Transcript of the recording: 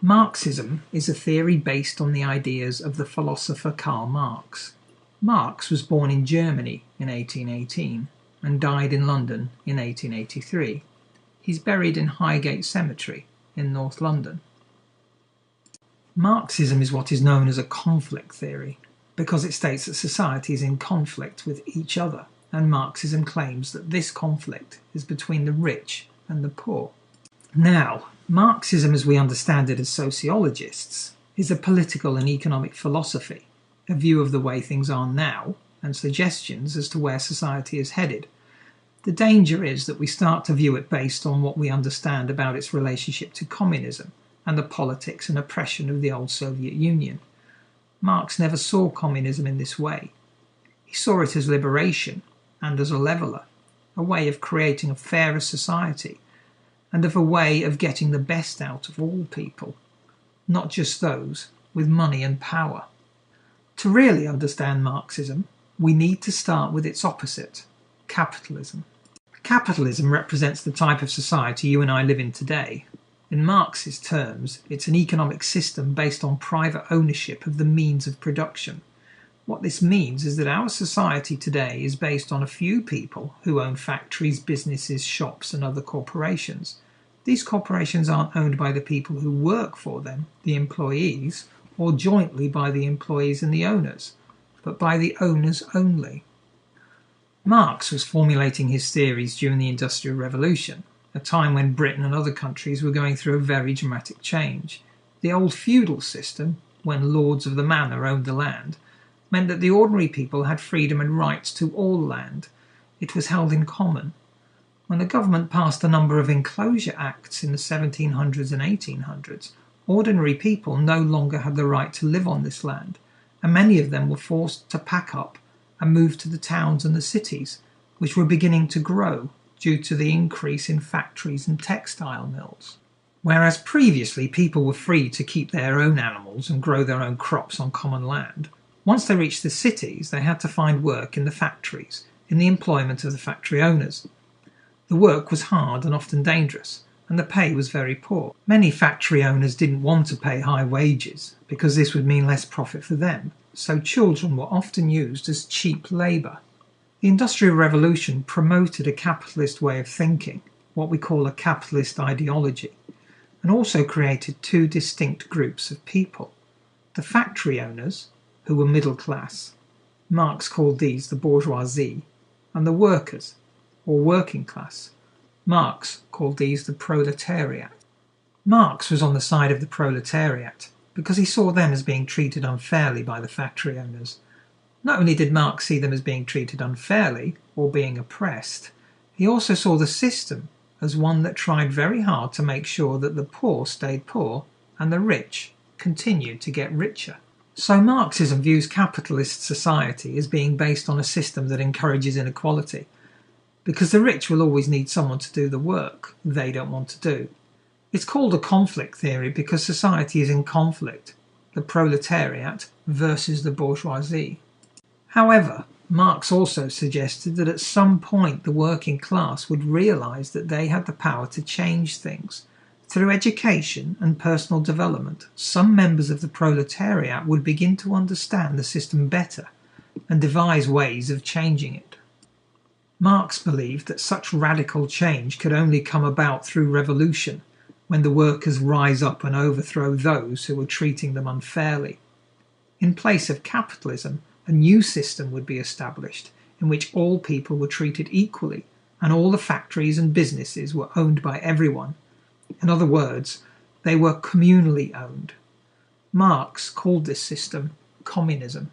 Marxism is a theory based on the ideas of the philosopher Karl Marx. Marx was born in Germany in 1818 and died in London in 1883. He's buried in Highgate Cemetery in North London. Marxism is what is known as a conflict theory because it states that society is in conflict with each other, and Marxism claims that this conflict is between the rich and the poor. Now, Marxism, as we understand it as sociologists, is a political and economic philosophy, a view of the way things are now, and suggestions as to where society is headed. The danger is that we start to view it based on what we understand about its relationship to communism and the politics and oppression of the old Soviet Union. Marx never saw communism in this way. He saw it as liberation and as a leveller, a way of creating a fairer society, and of a way of getting the best out of all people, not just those with money and power. To really understand Marxism, we need to start with its opposite, capitalism. Capitalism represents the type of society you and I live in today. In Marx's terms, it's an economic system based on private ownership of the means of production. What this means is that our society today is based on a few people who own factories, businesses, shops, and other corporations. These corporations aren't owned by the people who work for them, the employees, or jointly by the employees and the owners, but by the owners only. Marx was formulating his theories during the Industrial Revolution, a time when Britain and other countries were going through a very dramatic change. The old feudal system, when lords of the manor owned the land, meant that the ordinary people had freedom and rights to all land. It was held in common. When the government passed a number of enclosure acts in the 1700s and 1800s, ordinary people no longer had the right to live on this land, and many of them were forced to pack up and move to the towns and the cities, which were beginning to grow due to the increase in factories and textile mills. Whereas previously people were free to keep their own animals and grow their own crops on common land, once they reached the cities they had to find work in the factories, in the employment of the factory owners. The work was hard and often dangerous, and the pay was very poor. Many factory owners didn't want to pay high wages because this would mean less profit for them, so children were often used as cheap labour. The Industrial Revolution promoted a capitalist way of thinking, what we call a capitalist ideology, and also created two distinct groups of people. The factory owners, who were middle class, Marx called these the bourgeoisie, and the workers, or working class, Marx called these the proletariat. Marx was on the side of the proletariat because he saw them as being treated unfairly by the factory owners. Not only did Marx see them as being treated unfairly or being oppressed, he also saw the system as one that tried very hard to make sure that the poor stayed poor and the rich continued to get richer. So Marxism views capitalist society as being based on a system that encourages inequality, because the rich will always need someone to do the work they don't want to do. It's called a conflict theory because society is in conflict, the proletariat versus the bourgeoisie. However, Marx also suggested that at some point the working class would realise that they had the power to change things. Through education and personal development, some members of the proletariat would begin to understand the system better and devise ways of changing it. Marx believed that such radical change could only come about through revolution, when the workers rise up and overthrow those who were treating them unfairly. In place of capitalism, a new system would be established in which all people were treated equally and all the factories and businesses were owned by everyone. In other words, they were communally owned. Marx called this system communism.